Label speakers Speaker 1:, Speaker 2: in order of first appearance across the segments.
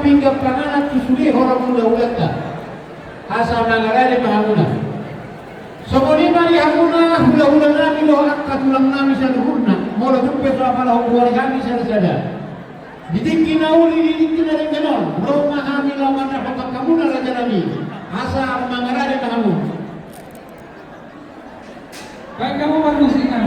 Speaker 1: pinggap panganak tusuli orang ulah-ulah ta. Asa mangarane mahamuna. Somoni mari hamuna ulah-ulah nami lo akka tulang nami sa luhurna. Mula tumpes apa lah huwari kami sada-sada. Didikkin na uli, didikkin na rin ganon. Bro mahami lawan na pagkakamuna raja nami. Asa mangarane mahamu.
Speaker 2: Baik kamu bermusikan.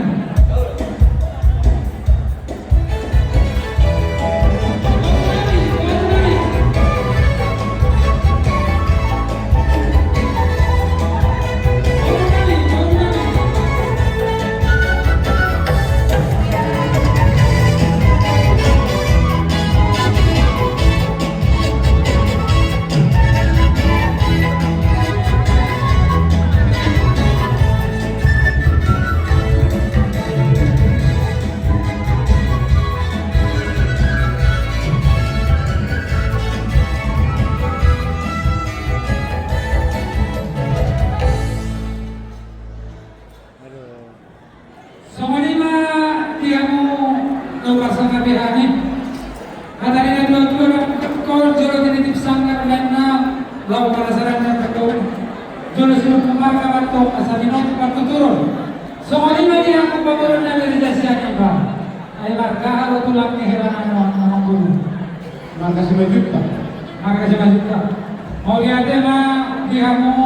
Speaker 1: Makasih banyak Pak.
Speaker 2: Makasih banyak Pak. Mau lihat mah dihamu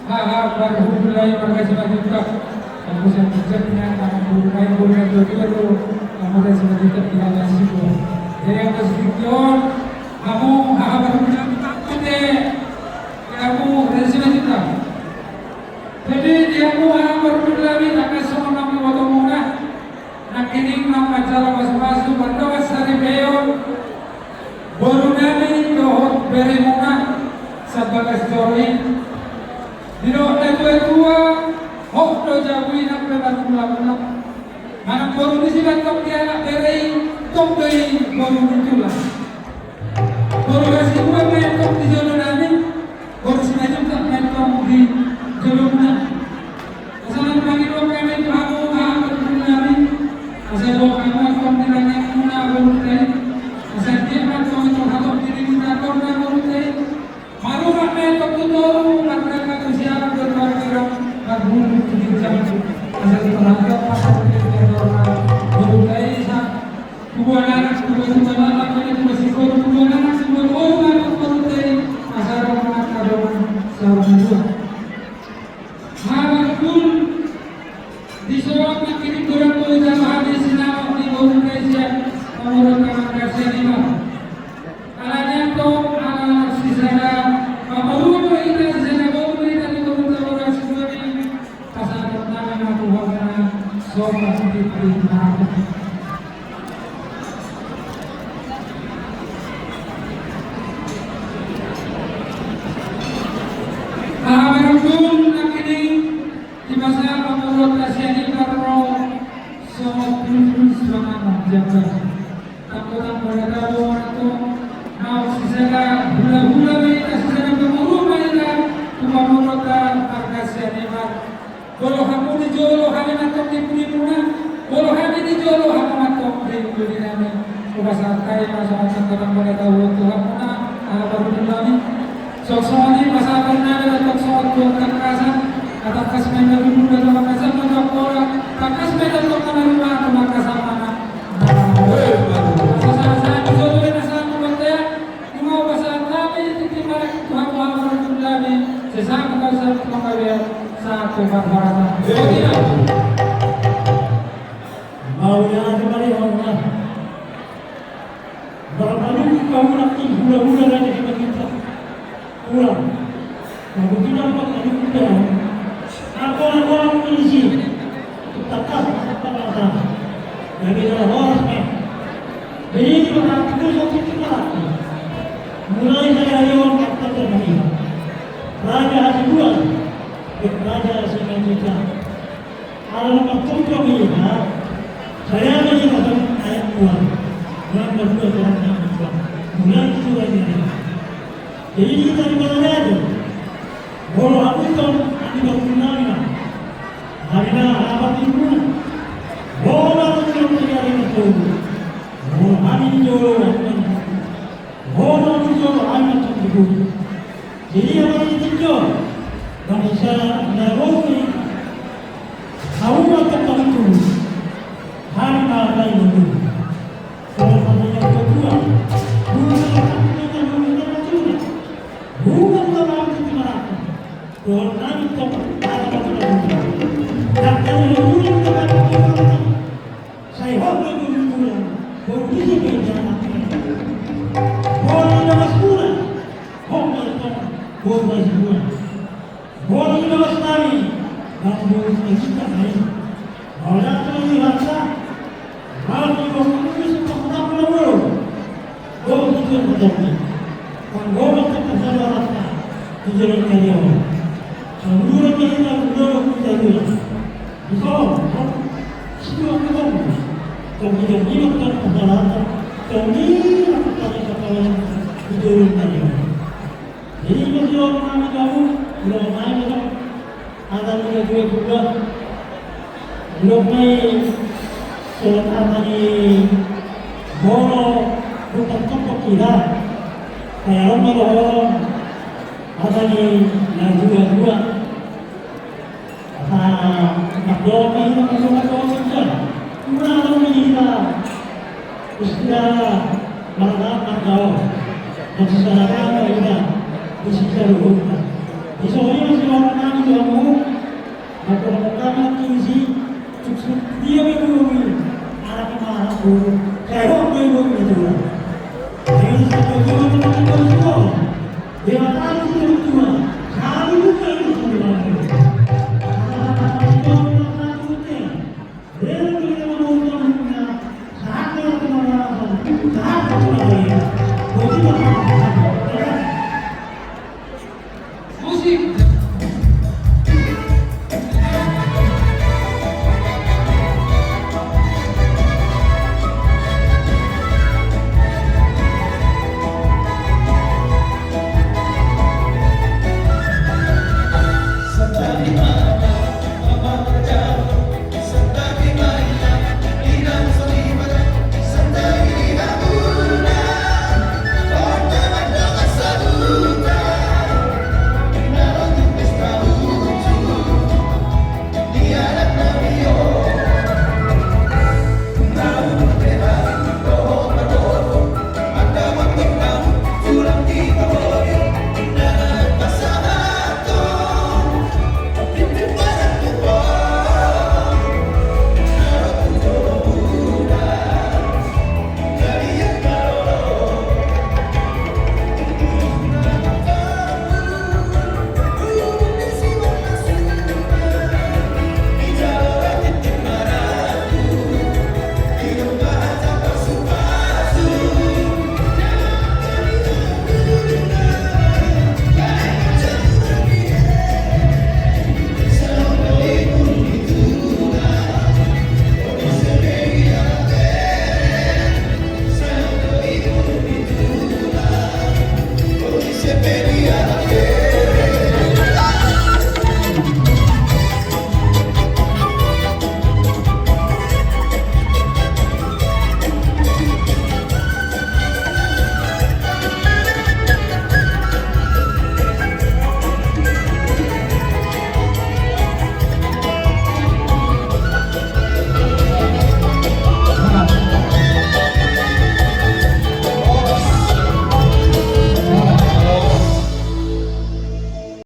Speaker 2: hal-hal berhubungan makasih banyak Pak. Kamu saya kerjanya kamu bukan dulu kamu saya sebenarnya tidak masih. Jadi yang sedikit kamu hal berhubungan takutnya kamu rezeki banyak Pak. Jadi dihamu hal berhubungan tak semua kami waktu murah. Nak ini nama cara masuk-masuk berdoa sehari beliau. Baru namin dohot beri muna sa bagastori. Dino na tua hok do jawi na pelan mula. Manang baru di sini tok dia nak beri tok dari baru itulah. Baru kasih gua main tok di jono namin. Baru sengaja tak main tok di jono na. Asal panggil kami tu aku namin. Asal kami tok di nanya muna baru tadi. Asal dia kan kami terhadap diri kita korban murid, malu ramai tertutup, mereka kesialan berbagai berbulu di jalan. Asal terhadap pasal kita korban murid, dua anak ini masih korban dua anak semua korban murid. Asal orang kadoman seorang dua. Harapun di seorang kini kurang boleh habis nama di Indonesia. Menurut kawan-kawan ini, alanya to ala sisara, pamalu itu sisara baru itu menurut orang semua ini pasal pertama aku hanya sobat di perintah. Alhamdulillah nak ini di masa menurut kasihan ini karena semua terus semangat jaga. Angkutan mereka itu mau sisanya hula-hula mereka sisanya berumur mereka cuma mereka arkasian emak. Kalau kamu dijolo kami matok di puna, kalau kami dijolo kami matok di puna. Bukan santai masalah tentang mereka waktu kamu baru kami. Sok-sok ini masalah karena ada sok-sok tuan kasan atau kasmen dari muda atau kasan untuk orang tak kasmen atau kamar rumah atau kasan mana. Sesama kasar mengalir saat kebarbaran.
Speaker 3: Maunya kembali Allah. Barangkali kamu nak hula-hula lagi kita kita pulang. Kalau tidak dapat kita, aku orang polisi tetap apa jadi orang jadi orang itu satu kita. Mulai saya lewat kata terbaik. Raja Hasibuan, Raja Singajuta. Kalau maksud kami saya melihat ayat Tuhan. Bulan berdua Tuhan yang berbuat. Bulan sudah ini. Jadi kita di mana ada? Kalau aku itu ada berkenalnya. Hari ini apa itu? Bola itu yang terjadi itu. Bola ini jauh. Bola itu ibu. Jadi apa yang ditinjau bangsa Nairobi hawa tertentu harga lain itu. Salah satu yang kedua, bukan dalam kebenaran. Orang itu ada kebenaran. Dan kemudian kebenaran saya hobi kebenaran. Berbisa berjalan. Boleh nama sekolah, hobi itu boleh sekolah. Boleh nama sekali, dan boleh kita lain. Orang itu rasa, kalau kita bisa mengenal dulu, boleh kita mengenal. Kalau kita bisa rasa, tujuan kalian. Seluruh kita belum kita dulu. Betul, semua kita. Kemudian kita kesalahan, kemudian kesalahan tujuan kalian. Jadi kalau kami tahu, kalau kami tahu, ada juga belum selama ini mau bukan tokoh kita, kayak orang ada di dua, makhluk ini makhluk kita, mana kita istilah makhluk dan sekarang kita istilah hukum. Di sini masih orang kami kamu, makhluk kami tinggi. Dia menghubungi anak aku, saya menghubungi itu. Jadi sebelum kita berdoa, dia tahu itu kami bukan itu semua. Saat kita mengucapkan, saat kita mengucapkan,